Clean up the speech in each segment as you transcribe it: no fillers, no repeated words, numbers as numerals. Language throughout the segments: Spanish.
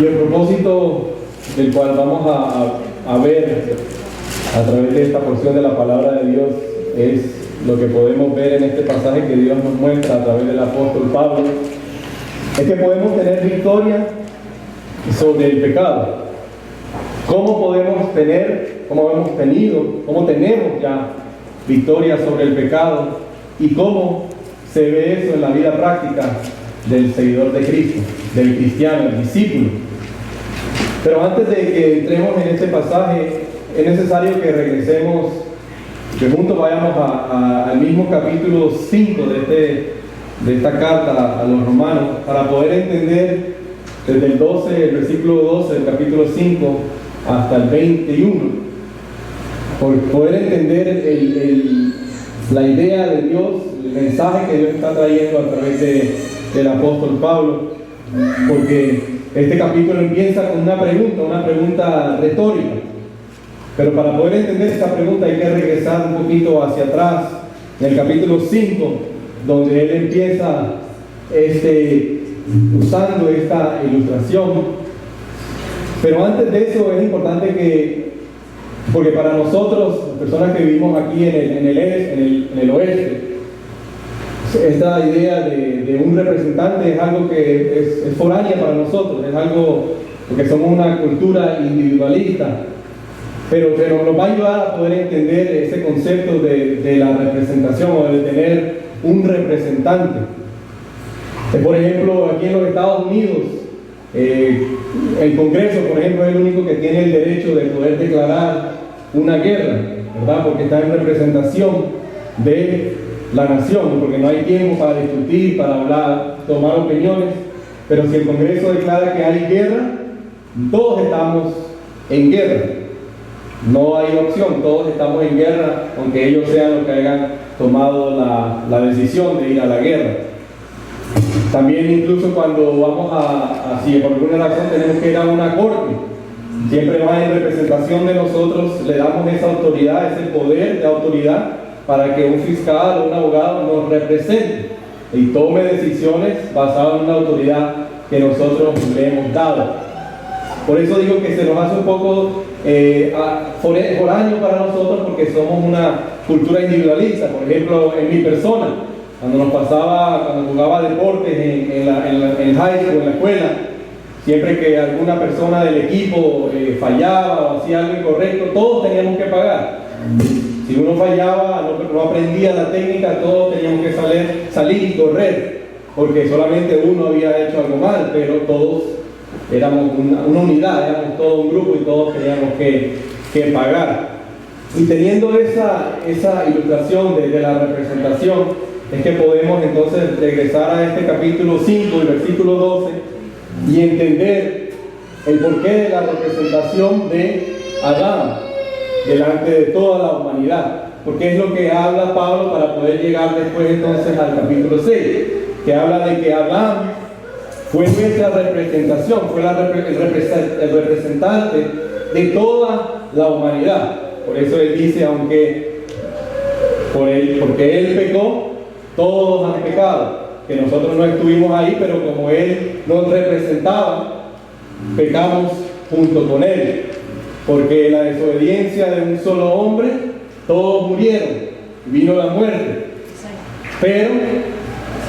Y el propósito del cual vamos a ver a través de esta porción de la palabra de Dios es lo que podemos ver en este pasaje que Dios nos muestra a través del apóstol Pablo, es que podemos tener victoria sobre el pecado. ¿Cómo podemos tener, cómo hemos tenido, cómo tenemos ya victoria sobre el pecado y cómo se ve eso en la vida práctica del seguidor de Cristo, del cristiano, del discípulo? Pero antes de que entremos en este pasaje, es necesario que regresemos, que juntos vayamos al mismo capítulo 5 de esta carta a los romanos, para poder entender desde el versículo 12 del capítulo 5 hasta el 21, por poder entender la idea de Dios, el mensaje que Dios está trayendo a través del apóstol Pablo, porque este capítulo empieza con una pregunta retórica. Pero para poder entender esta pregunta hay que regresar un poquito hacia atrás, en el capítulo 5, donde él empieza usando esta ilustración. Pero antes de eso es importante porque para nosotros, personas que vivimos aquí en el oeste, esta idea de un representante es algo que es foránea para nosotros, es algo porque somos una cultura individualista. Pero nos va a ayudar a poder entender ese concepto de la representación o de tener un representante. Por ejemplo, aquí en los Estados Unidos, el Congreso, por ejemplo, es el único que tiene el derecho de poder declarar una guerra, ¿verdad? Porque está en representación de la nación, porque no hay tiempo para discutir, para hablar, tomar opiniones. Pero si el Congreso declara que hay guerra, todos estamos en guerra. No hay opción, todos estamos en guerra, aunque ellos sean los que hayan tomado la decisión de ir a la guerra. También incluso cuando vamos si por alguna razón tenemos que ir a una corte, siempre va en representación de nosotros, le damos esa autoridad, ese poder de autoridad para que un fiscal o un abogado nos represente y tome decisiones basadas en una autoridad que nosotros le hemos dado. Por eso digo que se nos hace un poco foráneo para nosotros, porque somos una cultura individualista. Por ejemplo, en mi persona, cuando jugaba deportes en high school, en la escuela, siempre que alguna persona del equipo fallaba o hacía algo incorrecto, todos teníamos que pagar. Si uno fallaba, no aprendía la técnica, todos teníamos que salir y correr, porque solamente uno había hecho algo mal, pero todos éramos una unidad, éramos todo un grupo y todos teníamos que pagar. Y teniendo esa ilustración de la representación, es que podemos entonces regresar a este capítulo 5, el versículo 12, y entender el porqué de la representación de Adán delante de toda la humanidad. Porque es lo que habla Pablo para poder llegar después entonces al capítulo 6, que habla de que Adán fue nuestra representación, fue el representante de toda la humanidad. Por eso él dice, porque él pecó, todos han pecado. Que nosotros no estuvimos ahí, pero como él nos representaba, pecamos junto con él. Porque la desobediencia de un solo hombre, todos murieron, vino la muerte. Pero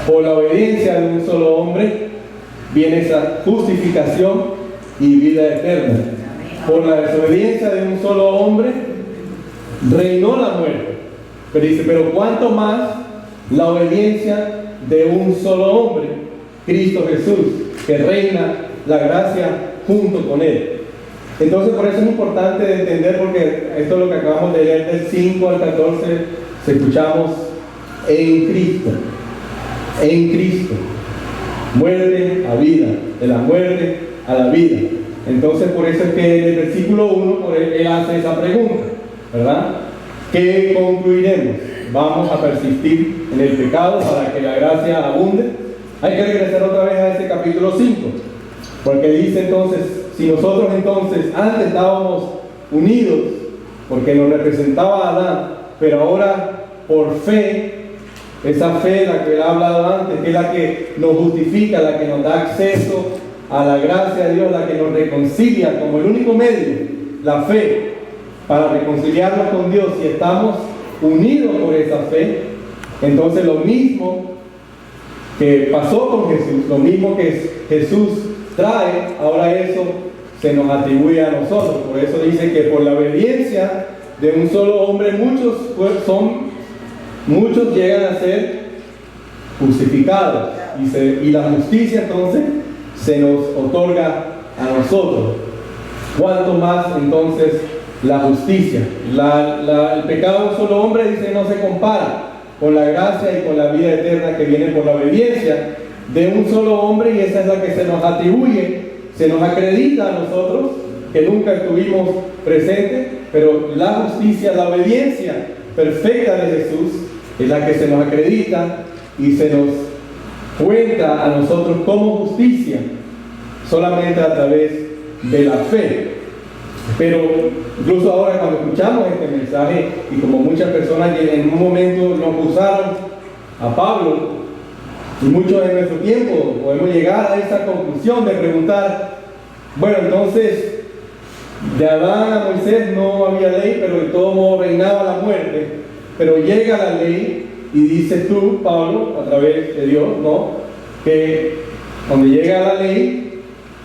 por la obediencia de un solo hombre, viene esa justificación y vida eterna. Por la desobediencia de un solo hombre reinó la muerte. Pero dice, pero cuánto más la obediencia de un solo hombre, Cristo Jesús, que reina la gracia junto con él. Entonces por eso es importante de entender, porque esto es lo que acabamos de leer del 5 al 14, escuchamos en Cristo. En Cristo. Muerte a vida, de la muerte a la vida. Entonces por eso es que en el versículo 1 él hace esa pregunta, ¿verdad? ¿Qué concluiremos? ¿Vamos a persistir en el pecado para que la gracia abunde? Hay que regresar otra vez a ese capítulo 5, porque dice entonces, si nosotros entonces antes estábamos unidos, porque nos representaba Adán, pero ahora por fe, esa fe de la que él ha hablado antes, que es la que nos justifica, la que nos da acceso a la gracia de Dios, la que nos reconcilia como el único medio, la fe, para reconciliarnos con Dios. Si estamos unidos por esa fe, entonces lo mismo que pasó con Jesús, lo mismo que Jesús trae, ahora eso se nos atribuye a nosotros. Por eso dice que por la obediencia de un solo hombre muchos llegan a ser justificados, y la justicia entonces se nos otorga a nosotros. ¿Cuánto más entonces la justicia? El pecado de un solo hombre, dice, no se compara con la gracia y con la vida eterna que viene por la obediencia de un solo hombre, y esa es la que se nos atribuye, se nos acredita a nosotros, que nunca estuvimos presentes, pero la justicia, la obediencia perfecta de Jesús es la que se nos acredita y se nos cuenta a nosotros como justicia, solamente a través de la fe. Pero incluso ahora, cuando escuchamos este mensaje, y como muchas personas en un momento nos usaron a Pablo, y muchos en nuestro tiempo podemos llegar a esa conclusión de preguntar, bueno, entonces de Adán a Moisés no había ley, pero de todo modo reinaba la muerte, pero llega la ley, y dices tú, Pablo, a través de Dios, ¿no?, que cuando llega la ley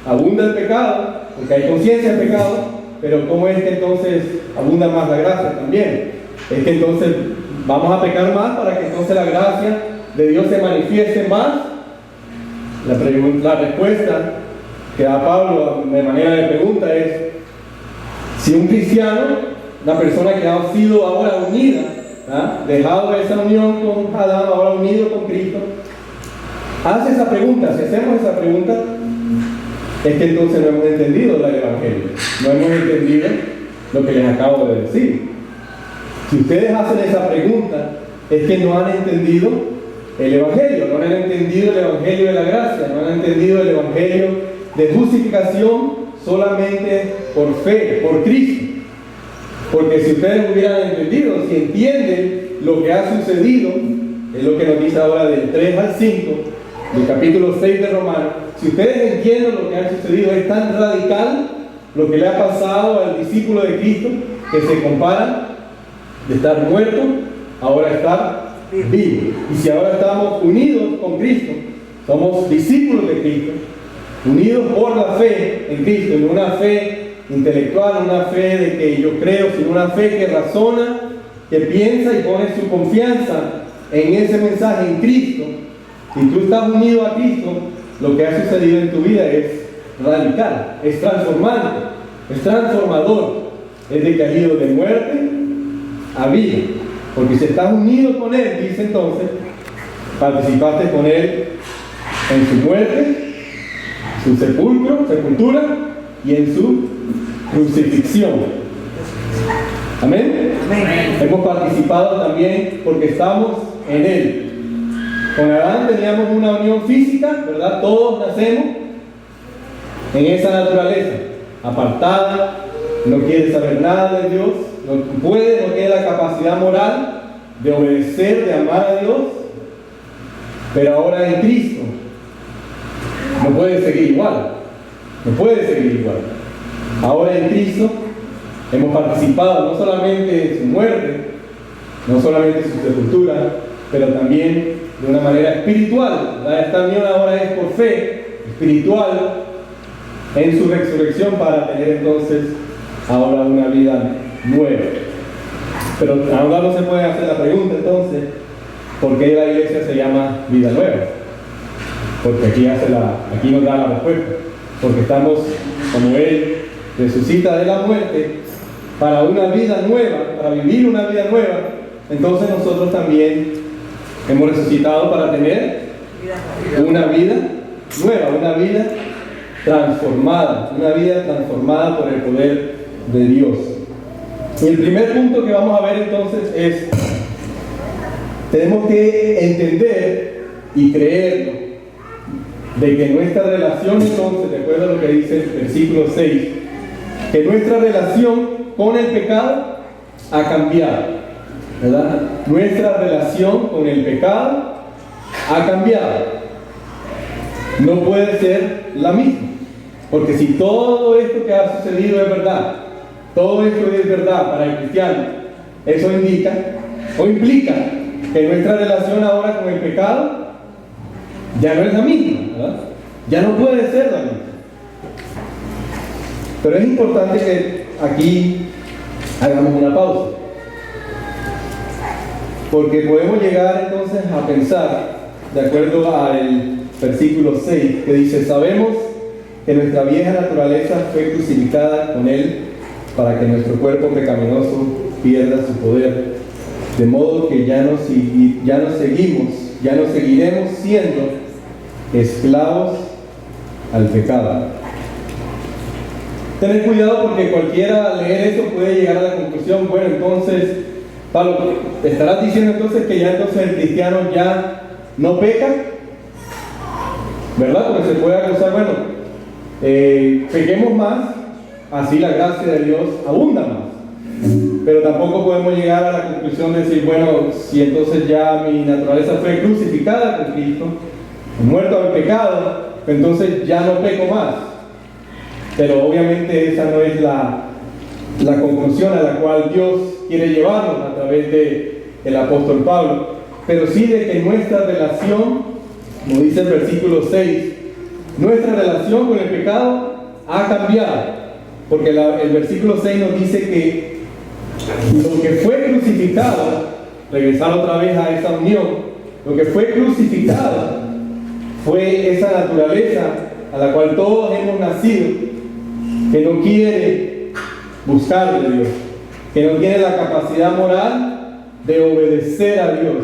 abunda el pecado, porque hay conciencia del pecado. Pero ¿cómo es que entonces abunda más la gracia también? Es que entonces vamos a pecar más para que entonces la gracia de Dios se manifieste más. La respuesta que da Pablo de manera de pregunta es: si un cristiano, una persona que ha sido ahora unida, dejado esa unión con Adán, ahora unido con Cristo, hace esa pregunta, si hacemos esa pregunta, es que entonces no hemos entendido el Evangelio, no hemos entendido lo que les acabo de decir. Si ustedes hacen esa pregunta, es que no han entendido el Evangelio, no han entendido el Evangelio de la gracia, no han entendido el Evangelio de justificación solamente por fe, por Cristo. Porque si ustedes hubieran entendido, si entienden lo que ha sucedido, es lo que nos dice ahora del 3 al 5, del capítulo 6 de Romanos. Si ustedes entienden lo que ha sucedido, es tan radical lo que le ha pasado al discípulo de Cristo, que se compara de estar muerto, ahora estar vivo. Y si ahora estamos unidos con Cristo, somos discípulos de Cristo, unidos por la fe en Cristo, en una fe intelectual, una fe de que yo creo, sino una fe que razona, que piensa y pone su confianza en ese mensaje, en Cristo. Si tú estás unido a Cristo, lo que ha sucedido en tu vida es radical, es transformante, es transformador, es de que has ido de muerte a vida. Porque si estás unido con Él, dice entonces, participaste con Él en su muerte, su sepultura y en su crucifixión. Amén. Hemos participado también porque estamos en Él. Con Adán teníamos una unión física, ¿verdad? Todos nacemos en esa naturaleza, apartada, no quiere saber nada de Dios, no tiene la capacidad moral de obedecer, de amar a Dios. Pero ahora en Cristo no puede seguir igual, Ahora en Cristo hemos participado no solamente en su muerte, no solamente en su sepultura, pero también de una manera espiritual. Esta unión ahora es por fe espiritual en su resurrección, para tener entonces ahora una vida nueva. Pero ahora no se puede hacer la pregunta entonces, ¿por qué la iglesia se llama Vida Nueva? Porque aquí nos da la respuesta. Porque estamos, como Él resucita de la muerte para una vida nueva, para vivir una vida nueva, entonces nosotros también hemos resucitado para tener una vida nueva, una vida transformada por el poder de Dios. Y el primer punto que vamos a ver entonces es: tenemos que entender y creer de que nuestra relación, entonces, de acuerdo a lo que dice el versículo 6, que nuestra relación con el pecado ha cambiado, ¿verdad? Nuestra relación con el pecado ha cambiado. no puede ser la misma. Porque si todo esto que ha sucedido es verdad, todo esto es verdad para el cristiano, eso indica o implica que nuestra relación ahora con el pecado ya no es la misma, ¿verdad? Ya no puede ser la misma. Pero es importante que aquí hagamos una pausa, porque podemos llegar entonces a pensar, de acuerdo al versículo 6, que dice: sabemos que nuestra vieja naturaleza fue crucificada con Él para que nuestro cuerpo pecaminoso pierda su poder, de modo que ya no seguiremos siendo esclavos al pecado. Tener cuidado, porque cualquiera al leer esto puede llegar a la conclusión: bueno, entonces, Pablo, ¿estarás diciendo entonces que ya entonces el cristiano ya no peca? ¿Verdad? Porque se puede acusar, bueno, pequemos más, así la gracia de Dios abunda más. Pero tampoco podemos llegar a la conclusión de decir, bueno, si entonces ya mi naturaleza fue crucificada con Cristo, muerto al pecado, entonces ya no peco más. Pero obviamente esa no es la conclusión a la cual Dios quiere llevarnos a través del apóstol Pablo, pero sí de que nuestra relación, como dice el versículo 6, nuestra relación con el pecado ha cambiado, porque el versículo 6 nos dice que lo que fue crucificado, regresar otra vez a esa unión, lo que fue crucificado fue esa naturaleza a la cual todos hemos nacido, que no quiere buscar de Dios, que no tiene la capacidad moral de obedecer a Dios,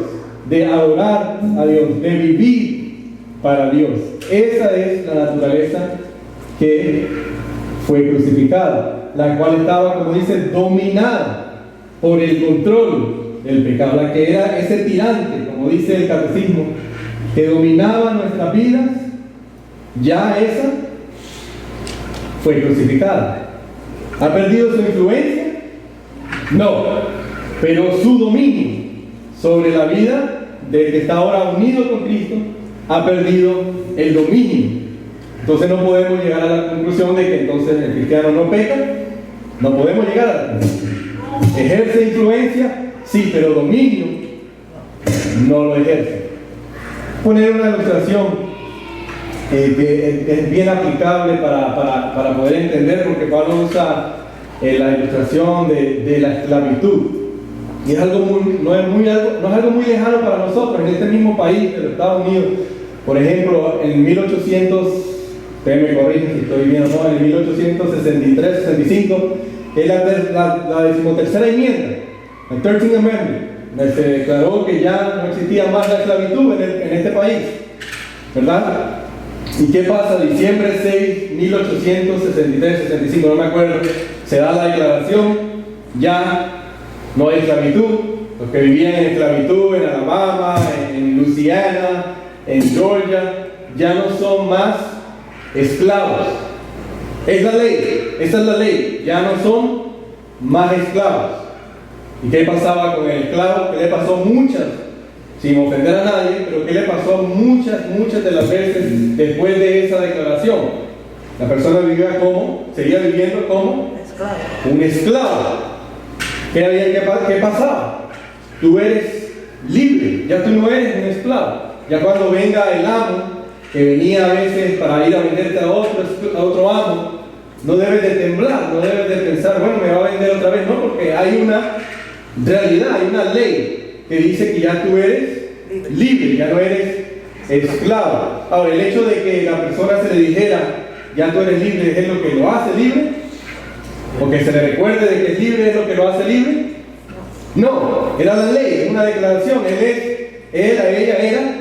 de adorar a Dios, de vivir para Dios. Esa es la naturaleza que fue crucificada, la cual estaba, como dice, dominada por el control del pecado, la que era ese tirante, como dice el catecismo, que dominaba nuestras vidas. Ya esa fue crucificada. ¿Ha perdido su influencia? No, pero su dominio sobre la vida del que está ahora unido con Cristo ha perdido el dominio. Entonces no podemos llegar a la conclusión de que entonces el cristiano no peca. No podemos llegar a la conclusión. ¿Ejerce influencia? Sí, pero dominio no lo ejerce. Poner una ilustración que es bien aplicable para poder entender, porque Pablo usa la ilustración de la esclavitud, y es algo no es algo muy lejano para nosotros en este mismo país de los Estados Unidos. Por ejemplo, en 1800, ustedes me corrigen si estoy bien o no, en 1863-65, es la decimotercera enmienda, el 13th Amendment, se declaró que ya no existía más la esclavitud en este país, ¿verdad? ¿Y qué pasa? Diciembre 6, 1863-65, no me acuerdo, se da la declaración, ya no hay esclavitud. Los que vivían en esclavitud en Alabama, en Luisiana, en Georgia, ya no son más esclavos. Es la ley, esa es la ley, ya no son más esclavos. ¿Y qué pasaba con el esclavo? ¿Qué le pasó? Muchas, sin ofender a nadie, pero ¿qué le pasó muchas de las veces después de esa declaración? La persona vivía como, seguía viviendo como un esclavo. ¿Qué pasaba? Tú eres libre, ya tú no eres un esclavo. Ya cuando venga el amo, que venía a veces para ir a venderte a otro amo, no debes de temblar, no debes de pensar, bueno, me va a vender otra vez, no, porque hay una realidad, hay una ley que dice que ya tú eres libre, ya no eres esclavo. Ahora, el hecho de que la persona se le dijera, ya tú eres libre, ¿es lo que lo hace libre? ¿O que se le recuerde de que es libre es lo que lo hace libre? No, era la ley, una declaración. Ella era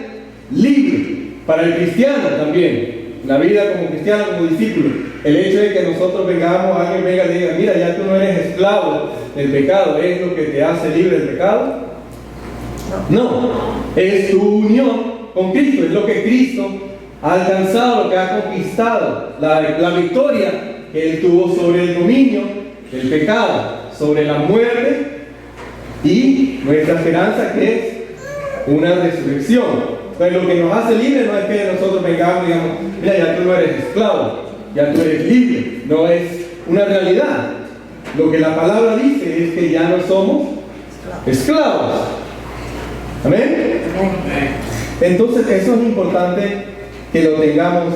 libre. Para el cristiano también, la vida como cristiano, como discípulo, el hecho de que nosotros vengamos, alguien venga y diga, mira, ya tú no eres esclavo del pecado, ¿es lo que te hace libre del pecado? No, es tu unión con Cristo, es lo que Cristo ha alcanzado, lo que ha conquistado, la victoria que Él tuvo sobre el dominio del pecado, sobre la muerte y nuestra esperanza, que es una resurrección. Entonces lo que nos hace libres no es que nosotros vengamos y digamos, mira, ya tú no eres esclavo, ya tú eres libre. No es una realidad. Lo que la palabra dice es que ya no somos esclavos. ¿Amén? Entonces eso es importante que lo tengamos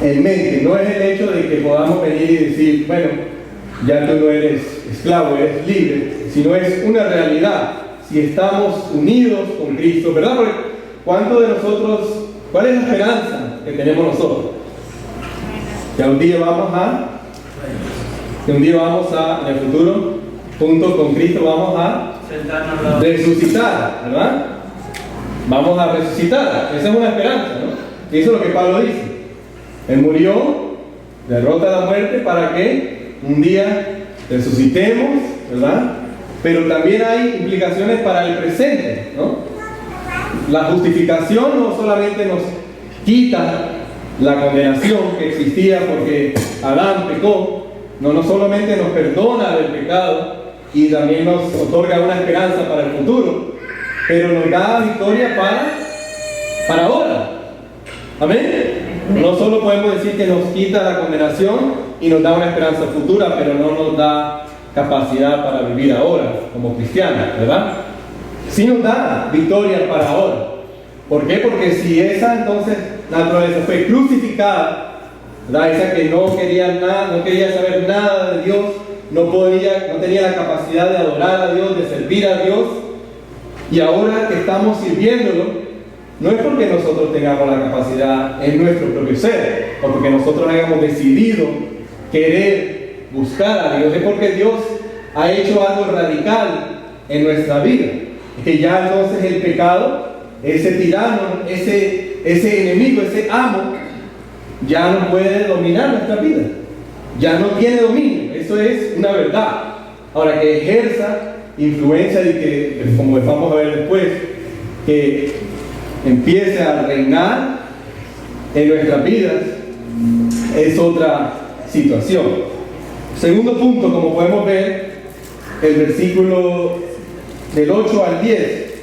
en mente. No es el hecho de que podamos venir y decir, bueno, ya tú no eres esclavo, eres libre, sino es una realidad. Si estamos unidos con Cristo, ¿verdad? Porque ¿cuántos de nosotros, cuál es la esperanza que tenemos nosotros? Que un día vamos a, en el futuro, junto con Cristo vamos a resucitar, ¿verdad? Vamos a resucitar. Esa es una esperanza, ¿no? Y eso es lo que Pablo dice. Él murió, derrota la muerte para que un día resucitemos, ¿verdad? Pero también hay implicaciones para el presente, ¿no? La justificación no solamente nos quita la condenación que existía porque Adán pecó, no solamente nos perdona del pecado y también nos otorga una esperanza para el futuro, pero nos da victoria para ahora. Amén. No solo podemos decir que nos quita la condenación y nos da una esperanza futura, pero no nos da capacidad para vivir ahora como cristianos, ¿verdad? Sí nos da victoria para ahora. ¿Por qué? Porque si esa entonces naturaleza fue crucificada, ¿verdad? Esa que no quería nada, no quería saber nada de Dios, no tenía la capacidad de adorar a Dios, de servir a Dios, y ahora que estamos sirviéndolo, no es porque nosotros tengamos la capacidad en nuestro propio ser, o porque nosotros hayamos decidido querer buscar a Dios, es porque Dios ha hecho algo radical en nuestra vida. Que ya entonces el pecado, ese tirano, ese enemigo, ese amo, ya no puede dominar nuestra vida. Ya no tiene dominio. Eso es una verdad. Ahora, que ejerza influencia y que, como vamos a ver después, que empiece a reinar en nuestras vidas, es otra situación. Segundo punto, como podemos ver, el versículo del 8 al 10,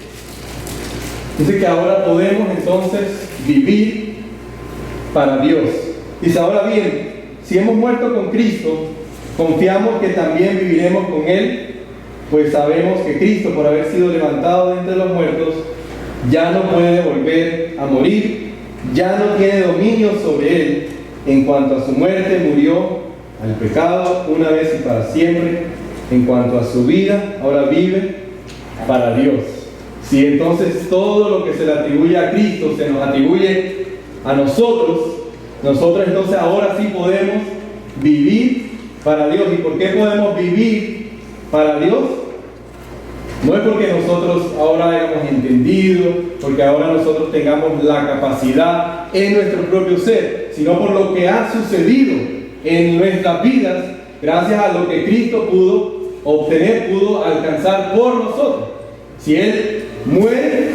dice que ahora podemos entonces vivir para Dios. Dice, ahora bien, si hemos muerto con Cristo, confiamos que también viviremos con Él, pues sabemos que Cristo, por haber sido levantado de entre los muertos, ya no puede volver a morir, ya no tiene dominio sobre Él. En cuanto a su muerte, murió al pecado una vez y para siempre. En cuanto a su vida, ahora vive para Dios. Si entonces todo lo que se le atribuye a Cristo se nos atribuye a nosotros entonces ahora sí podemos vivir para Dios. ¿Y por qué podemos vivir para Dios? No es porque nosotros ahora hayamos entendido, porque ahora nosotros tengamos la capacidad en nuestro propio ser, sino por lo que ha sucedido en nuestras vidas, gracias a lo que Cristo pudo obtener, pudo alcanzar por nosotros. Si Él muere,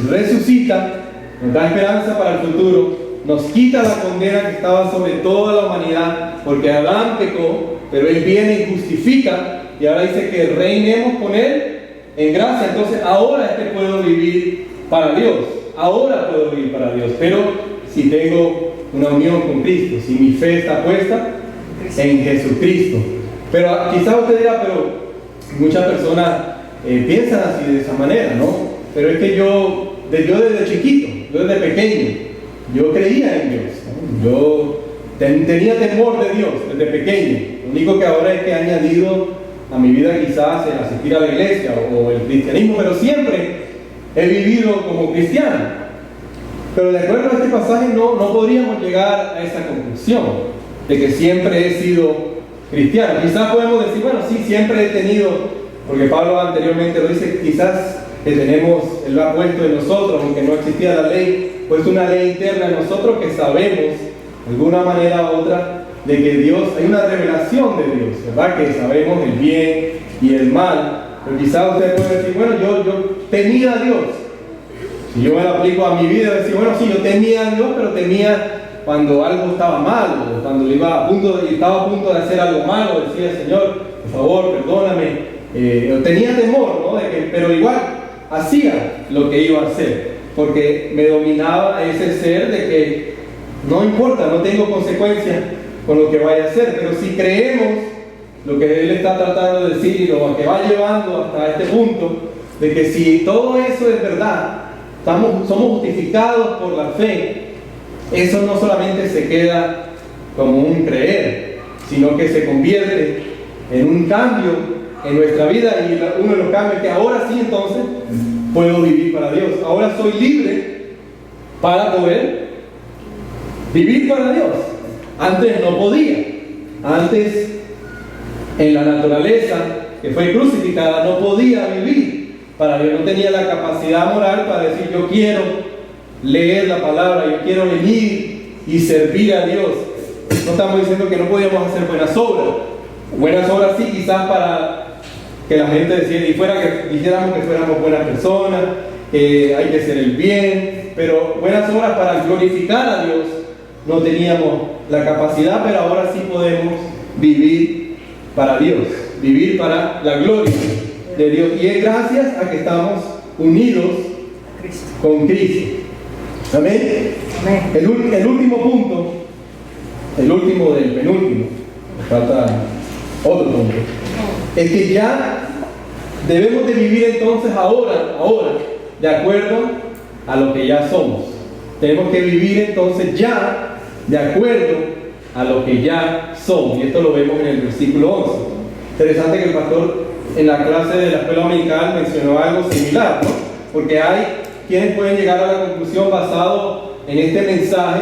resucita, nos da esperanza para el futuro, nos quita la condena que estaba sobre toda la humanidad, porque Adán pecó, pero Él viene y justifica, y ahora dice que reinemos con Él en gracia. Entonces ahora es que puedo vivir para Dios, ahora puedo vivir para Dios, pero si tengo una unión con Cristo, si mi fe está puesta en Jesucristo. Pero quizás usted dirá, pero muchas personas piensan así, de esa manera, ¿no? Pero es que yo desde chiquito, yo desde pequeño, yo creía en Dios, ¿no? Yo tenía temor de Dios desde pequeño. Lo único que ahora es que he añadido a mi vida quizás el asistir a la iglesia o el cristianismo, pero siempre he vivido como cristiano. Pero de acuerdo a este pasaje no podríamos llegar a esa conclusión de que siempre he sido cristiano. Quizás podemos decir, bueno, sí, siempre he tenido, porque Pablo anteriormente lo dice, quizás que tenemos, Él lo ha puesto en nosotros, aunque no existía la ley, puesto una ley interna en nosotros que sabemos, de alguna manera u otra, de que Dios, hay una revelación de Dios, ¿verdad? Que sabemos el bien y el mal. Pero quizás usted puede decir, bueno, yo temía a Dios. Si yo me lo aplico a mi vida, decir, bueno, sí, yo temía a Dios, pero temía cuando algo estaba mal, o cuando estaba a punto de hacer algo malo, decía, Señor, por favor, perdóname. Tenía temor, ¿no? Pero igual hacía lo que iba a hacer. porque me dominaba ese ser de que no importa, no tengo consecuencias con lo que vaya a hacer. Pero si creemos lo que él está tratando de decir y lo que va llevando hasta este punto, de que si todo eso es verdad, somos justificados por la fe, eso no solamente se queda como un creer, sino que se convierte en un cambio en nuestra vida, y uno de los cambios que ahora sí entonces puedo vivir para Dios. Ahora soy libre para poder vivir para Dios. Antes no podía. Antes, en la naturaleza que fue crucificada, no podía vivir para Dios. No tenía la capacidad moral para decir: yo quiero leer la palabra, yo quiero venir y servir a Dios. No estamos diciendo que no podíamos hacer buenas obras. Buenas obras sí, quizás para que la gente dijéramos que fuéramos buenas personas, que hay que hacer el bien, pero buenas obras para glorificar a Dios no teníamos la capacidad, pero ahora sí podemos vivir para Dios, vivir para la gloria de Dios. Y es gracias a que estamos unidos con Cristo. Amén. El último punto, el último del penúltimo, me falta otro punto, es que ya debemos de vivir entonces ahora, de acuerdo a lo que ya somos. Tenemos que vivir entonces ya de acuerdo a lo que ya somos. Y esto lo vemos en el versículo 11. Interesante que el pastor en la clase de la escuela dominical mencionó algo similar, ¿no? Porque hay quienes pueden llegar a la conclusión basado en este mensaje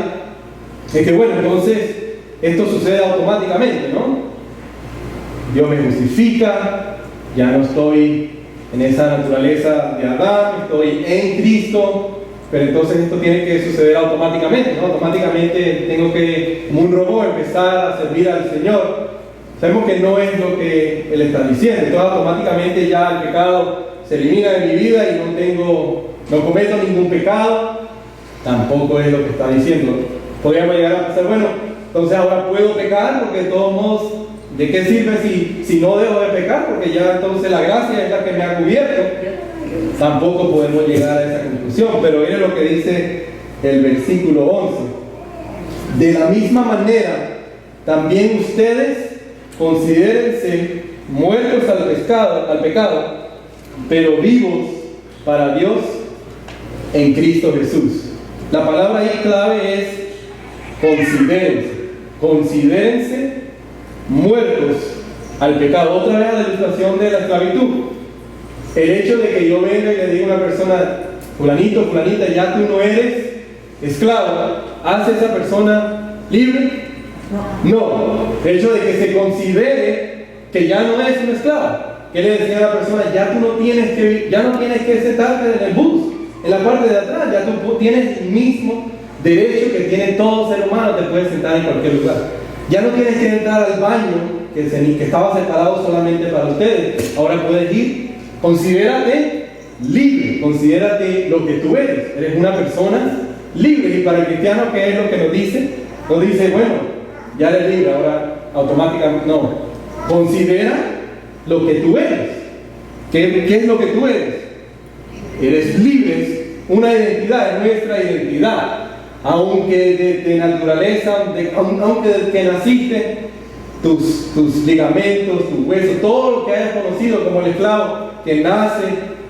de que, bueno, entonces esto sucede automáticamente, ¿no? Dios me justifica, ya no estoy en esa naturaleza de Adán, estoy en Cristo, pero entonces esto tiene que suceder automáticamente, ¿no? Automáticamente tengo que, como un robot, empezar a servir al Señor. Sabemos que no es lo que Él está diciendo. Entonces automáticamente ya el pecado se elimina de mi vida y no cometo ningún pecado. Tampoco es lo que está diciendo. Podríamos llegar a pensar, bueno, entonces ahora puedo pecar, porque de todos modos, ¿de qué sirve si no dejo de pecar? Porque ya entonces la gracia es la que me ha cubierto. Tampoco podemos llegar a esa conclusión, pero miren lo que dice el versículo 11. De la misma manera, también ustedes considérense muertos al pecado, pero vivos para Dios en Cristo Jesús. La palabra ahí clave es considérense muertos al pecado. Otra vez la ilustración de la esclavitud. El hecho de que yo venga y le diga a una persona: fulanito, fulanita, ya tú no eres esclavo, ¿hace esa persona libre? No. El hecho de que se considere que ya no es un esclavo. ¿Qué le decía a la persona? Ya no tienes que sentarte en el bus, en la parte de atrás. Ya tú tienes el mismo derecho que tiene todo ser humano. Te puedes sentar en cualquier lugar. Ya no tienes que entrar al baño que estaba separado solamente para ustedes. Ahora puedes ir. Considérate libre, considérate lo que tú eres. Eres una persona libre. Y para el cristiano, ¿qué es lo que nos dice? Nos dice: bueno, ya eres libre, ahora automáticamente no. Considera lo que tú eres. ¿Qué es lo que tú eres? Eres libre, es una identidad, es nuestra identidad. Aunque de naturaleza, aunque desde que naciste, tus ligamentos, tus huesos, todo lo que hayas conocido como el esclavo que nace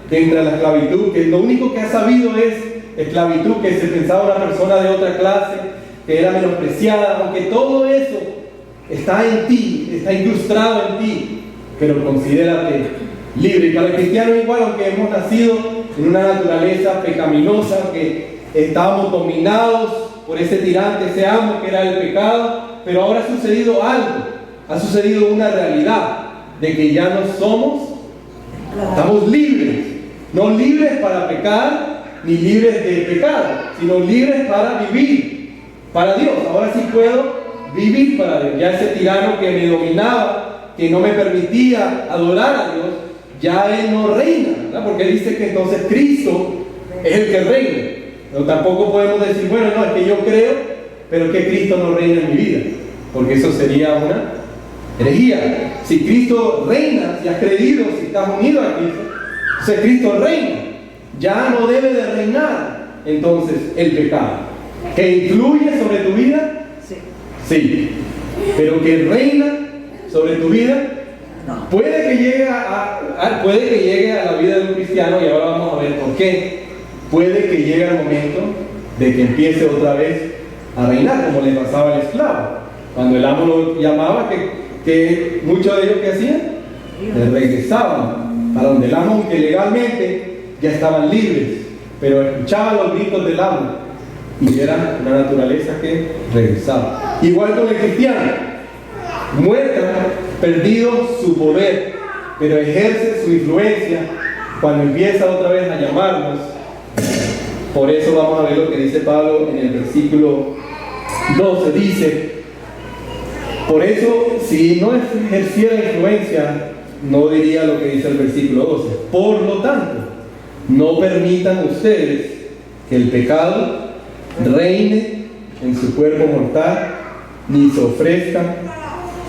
dentro de la esclavitud, que lo único que ha sabido es esclavitud, que se pensaba una persona de otra clase, que era menospreciada, aunque todo eso está en ti, está incrustado en ti, pero considérate libre. Y para el cristiano igual, aunque hemos nacido en una naturaleza pecaminosa, que estábamos dominados por ese tirante, ese amo que era el pecado, pero ahora ha sucedido algo, ha sucedido una realidad de que ya no somos, estamos libres, no libres para pecar ni libres de pecado, sino libres para vivir para Dios. Ahora sí puedo vivir para Dios. Ya ese tirano que me dominaba, que no me permitía adorar a Dios, ya Él no reina, ¿verdad? Porque dice que entonces Cristo es el que reina. Pero tampoco podemos decir, bueno, no, es que yo creo, pero que Cristo no reina en mi vida, porque eso sería una herejía. Si Cristo reina, si has creído, si estás unido a Cristo, entonces Cristo reina. Ya no debe de reinar entonces el pecado. ¿Que influye sobre tu vida? Sí. Sí. Pero que reina sobre tu vida, No. puede que llegue a la vida de un cristiano, y ahora vamos a ver por qué. Puede que llegue el momento de que empiece otra vez a reinar, como le pasaba al esclavo. Cuando el amo lo llamaba, que muchos de ellos que hacían, le regresaban a donde el amo, aunque legalmente ya estaban libres, pero escuchaban los gritos del amo y era una naturaleza que regresaba. Igual con el cristiano, muestra perdido su poder, pero ejerce su influencia cuando empieza otra vez a llamarnos. Por eso vamos a ver lo que dice Pablo en el versículo 12. Dice: por eso, si no ejerciera influencia, no diría lo que dice el versículo 12. Por lo tanto, no permitan ustedes que el pecado reine en su cuerpo mortal, ni se ofrezcan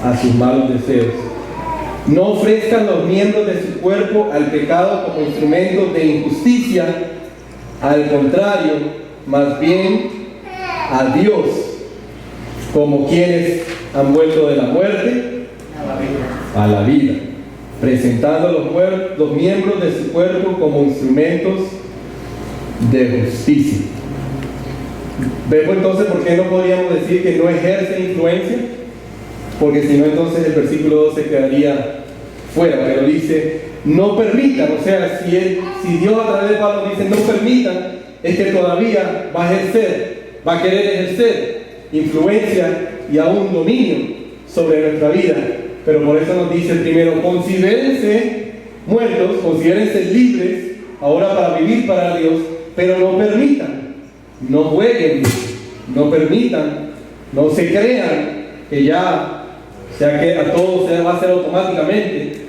a sus malos deseos. No ofrezcan los miembros de su cuerpo al pecado como instrumentos de injusticia, al contrario, más bien a Dios, como quienes han vuelto de la muerte a la vida, presentando los miembros de su cuerpo como instrumentos de justicia. Vemos entonces por qué no podríamos decir que no ejerce influencia, porque si no, entonces el versículo 12 quedaría fuera, pero dice: no permitan. O sea, si Dios a través de Pablo dice no permitan, es que todavía va a ejercer, va a querer ejercer influencia y aún dominio sobre nuestra vida. Pero por eso nos dice primero: considérense muertos, considérense libres ahora para vivir para Dios, pero no permitan, no jueguen, no permitan, no se crean que ya, o sea, que a todos se va a hacer automáticamente.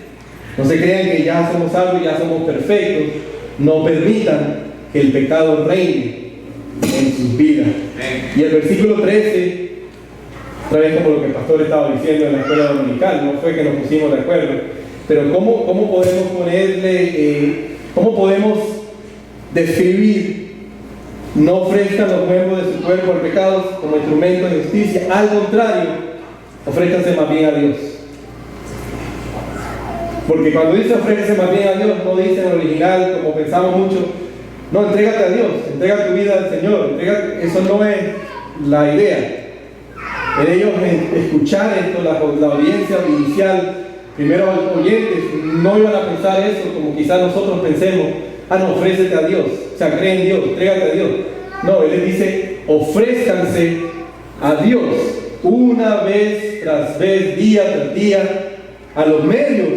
No se crean que ya somos salvos y ya somos perfectos. No permitan que el pecado reine en sus vidas. Y el versículo 13, otra vez como lo que el pastor estaba diciendo en la escuela dominical, no fue que nos pusimos de acuerdo, pero ¿cómo podemos cómo podemos describir: no ofrezcan los miembros de su cuerpo al pecado como instrumento de justicia, al contrario, ofrézcanse más bien a Dios? Porque cuando dice ofrézcanse más bien a Dios, no dice en el original, como pensamos mucho, no, entrégate a Dios, entrega tu vida al Señor, eso no es la idea. En ellos escuchar esto, la audiencia inicial, primeros oyentes, no iban a pensar eso como quizás nosotros pensemos: ah, no, ofrécete a Dios, o sea, cree en Dios, entrégate a Dios. No, Él les dice: ofrézcanse a Dios una vez tras vez, día tras día, a los medios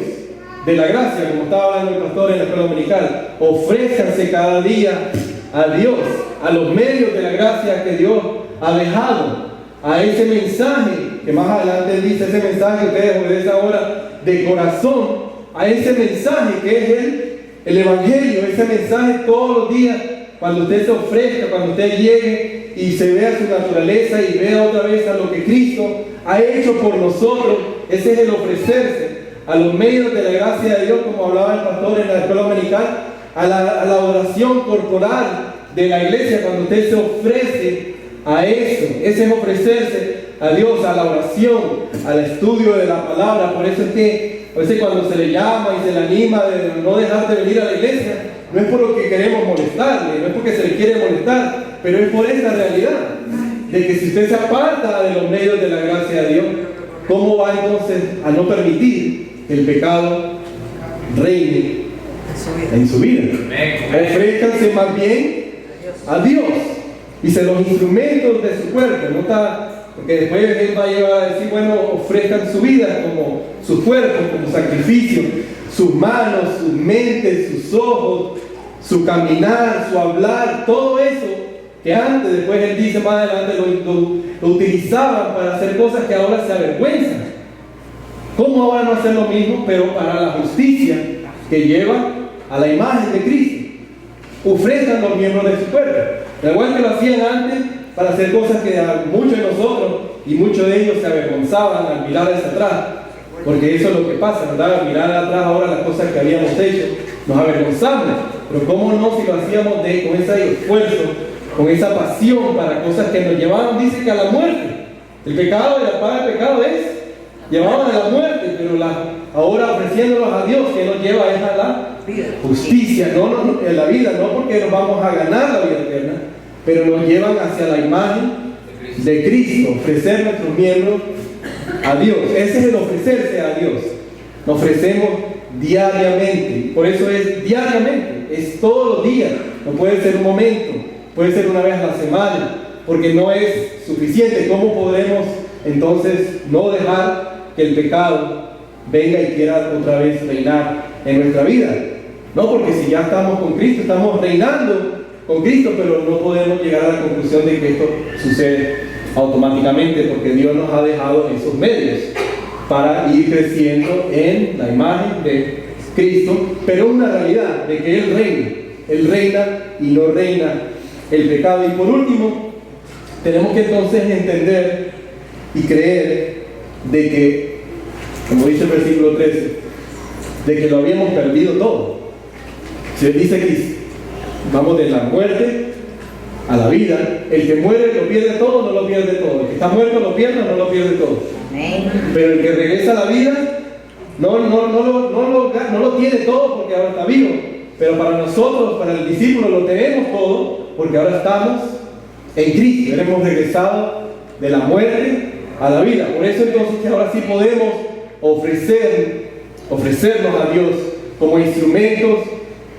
de la gracia, como estaba hablando el pastor en la escuela dominical. Ofrézcanse cada día a Dios, a los medios de la gracia que Dios ha dejado, a ese mensaje que más adelante Él dice, ese mensaje que ustedes obedecen ahora de corazón, a ese mensaje que es el Evangelio, ese mensaje todos los días, cuando usted se ofrezca, cuando usted llegue y se vea su naturaleza y vea otra vez a lo que Cristo ha hecho por nosotros. Ese es el ofrecerse a los medios de la gracia de Dios, como hablaba el pastor en la escuela dominical, a la oración corporal de la iglesia. Cuando usted se ofrece a eso, ese es ofrecerse a Dios, a la oración, al estudio de la palabra. Por eso es que a veces cuando se le llama y se le anima de no dejar de venir a la iglesia, no es por lo que queremos molestarle, no es porque se le quiere molestar, pero es por esta realidad de que si usted se aparta de los medios de la gracia de Dios, ¿cómo va entonces a no permitir que el pecado reine en su vida? Ofrézcanse más bien a Dios. Dice los instrumentos de su cuerpo, no está, porque después Él va a llevar a decir, bueno, ofrezcan su vida como su cuerpo, como sacrificio, sus manos, sus mentes, sus ojos, su caminar, su hablar, todo eso que antes, después Él dice más adelante, lo utilizaban para hacer cosas que ahora se avergüenzan. ¿Cómo ahora no hacer lo mismo, pero para la justicia que lleva a la imagen de Cristo? Ofrezcan los miembros de su cuerpo. Al igual que lo hacían antes, para hacer cosas que a muchos de nosotros y muchos de ellos se avergonzaban al mirar hacia atrás, porque eso es lo que pasa, ¿verdad? Al mirar atrás ahora las cosas que habíamos hecho, nos avergonzamos. Pero cómo no, si lo hacíamos con ese esfuerzo, con esa pasión para cosas que nos llevaban, dice que a la muerte. El pecado y la paga del pecado llevaban a la muerte, pero ahora ofreciéndolos a Dios, que nos lleva es a la justicia, no en la vida, no porque nos vamos a ganar la vida eterna, pero nos llevan hacia la imagen de Cristo, ofrecer nuestros miembros a Dios. Ese es el ofrecerse a Dios. Nos ofrecemos diariamente, por eso es diariamente, es todos los días, no puede ser un momento, puede ser una vez a la semana, porque no es suficiente. ¿Cómo podremos entonces no dejar que el pecado venga y quiera otra vez reinar en nuestra vida? No, porque si ya estamos con Cristo, estamos reinando con Cristo, pero no podemos llegar a la conclusión de que esto sucede automáticamente, porque Dios nos ha dejado esos medios para ir creciendo en la imagen de Cristo, pero una realidad de que Él reina y no reina el pecado. Y por último, tenemos que entonces entender y creer de que, como dice el versículo 13, de que lo habíamos perdido todo. Se dice que vamos de la muerte a la vida. El que muere lo pierde todo, no lo pierde todo. El que está muerto lo pierde, no lo pierde todo. Pero el que regresa a la vida no lo tiene todo porque ahora está vivo. Pero para nosotros, para el discípulo, lo tenemos todo porque ahora estamos en Cristo. Hemos regresado de la muerte a la vida. Por eso entonces que ahora sí podemos ofrecernos a Dios como instrumentos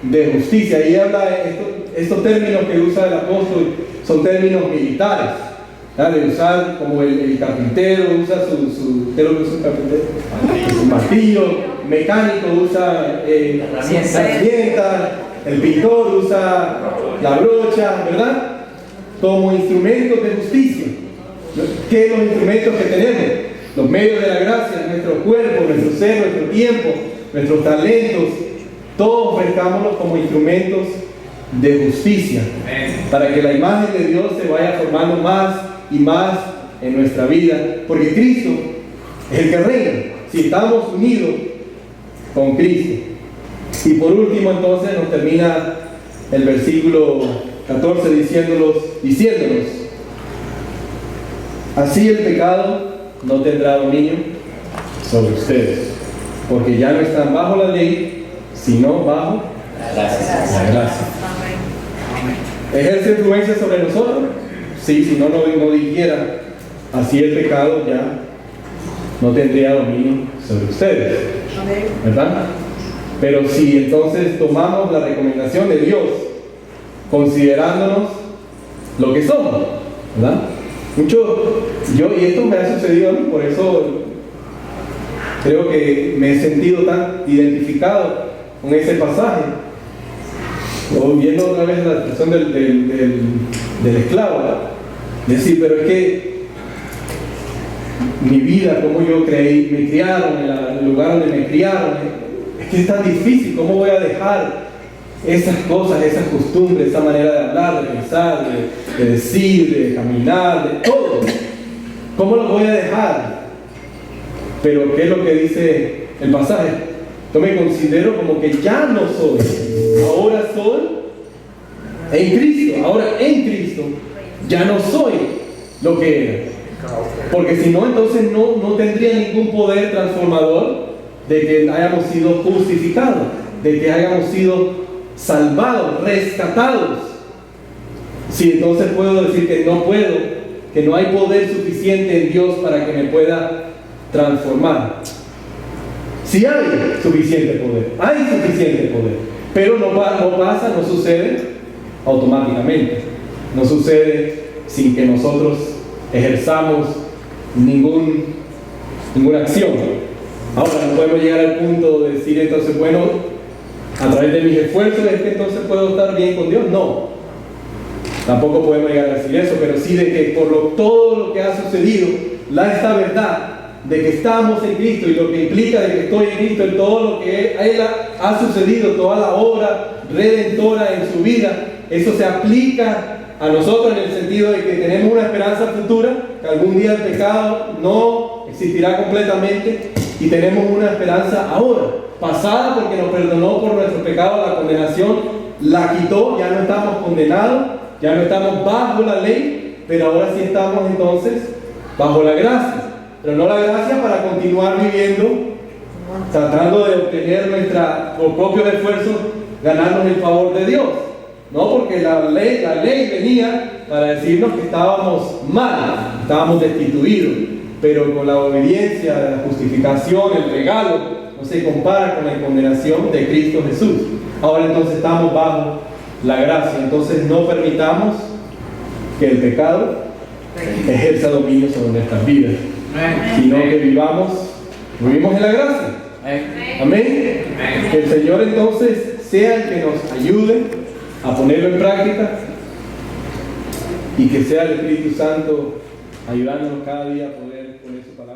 de justicia. Y habla estos términos que usa el apóstol son términos militares, ¿verdad? De usar como el carpintero usa ¿qué es lo que usa el carpintero? Su martillo, mecánico usa la herramienta, el pintor usa la brocha, ¿verdad? Como instrumentos de justicia. ¿Qué son los instrumentos que tenemos? Los medios de la gracia, nuestro cuerpo, nuestro ser, nuestro tiempo, nuestros talentos, todos ofrezcámoslos como instrumentos de justicia, para que la imagen de Dios se vaya formando más y más en nuestra vida, porque Cristo es el que reina, si estamos unidos con Cristo. Y por último entonces nos termina el versículo 14 diciéndonos, así el pecado no tendrá dominio sobre ustedes, porque ya no están bajo la ley, sino bajo la gracia. ¿Ejerce influencia sobre nosotros? Sí, si no dirigiera, así el pecado ya no tendría dominio sobre ustedes, ¿verdad? Pero si entonces tomamos la recomendación de Dios, considerándonos lo que somos, ¿verdad? Y esto me ha sucedido a mí, por eso creo que me he sentido tan identificado con ese pasaje. O viendo otra vez la expresión del esclavo, ¿verdad? Decir, pero es que mi vida, como yo me criaron, en el lugar donde me criaron, es que es tan difícil. ¿Cómo voy a dejar esas cosas, esas costumbres, esa manera de hablar, de pensar, de decir, de caminar, de todo? ¿Cómo lo voy a dejar? Pero ¿qué es lo que dice el pasaje? Yo me considero como que ya no soy, ahora soy en Cristo. Ahora en Cristo ya no soy lo que era, porque si no, entonces no tendría ningún poder transformador de que hayamos sido justificados, de que hayamos sido salvados, rescatados. Si entonces puedo decir que no puedo, que no hay poder suficiente en Dios para que me pueda transformar. Si hay suficiente poder, pero no pasa, no sucede automáticamente, no sucede sin que nosotros ejerzamos ninguna acción. Ahora no podemos llegar al punto de decir entonces, bueno, a través de mis esfuerzos es que entonces puedo estar bien con Dios. No, tampoco podemos llegar a decir eso, pero sí de que por todo lo que ha sucedido, esta verdad de que estamos en Cristo y lo que implica de que estoy en Cristo, en todo lo que Él ha sucedido, toda la obra redentora en su vida, eso se aplica a nosotros en el sentido de que tenemos una esperanza futura, que algún día el pecado no existirá completamente, y tenemos una esperanza ahora, pasada porque nos perdonó por nuestro pecado, la condenación la quitó, ya no estamos condenados, Ya no estamos bajo la ley, pero ahora sí estamos entonces bajo la gracia. Pero no la gracia para continuar viviendo, tratando de obtener nuestros propios esfuerzos, ganarnos el favor de Dios. No, porque la ley venía para decirnos que estábamos mal, estábamos destituidos. Pero con la obediencia, la justificación, el regalo, no se compara con la condenación de Cristo Jesús. Ahora entonces estamos bajo la gracia. Entonces no permitamos que el pecado ejerza dominio sobre nuestras vidas, sino que vivimos en la gracia. Amén. Que el Señor entonces sea el que nos ayude a ponerlo en práctica y que sea el Espíritu Santo ayudándonos cada día a poder poner su palabra.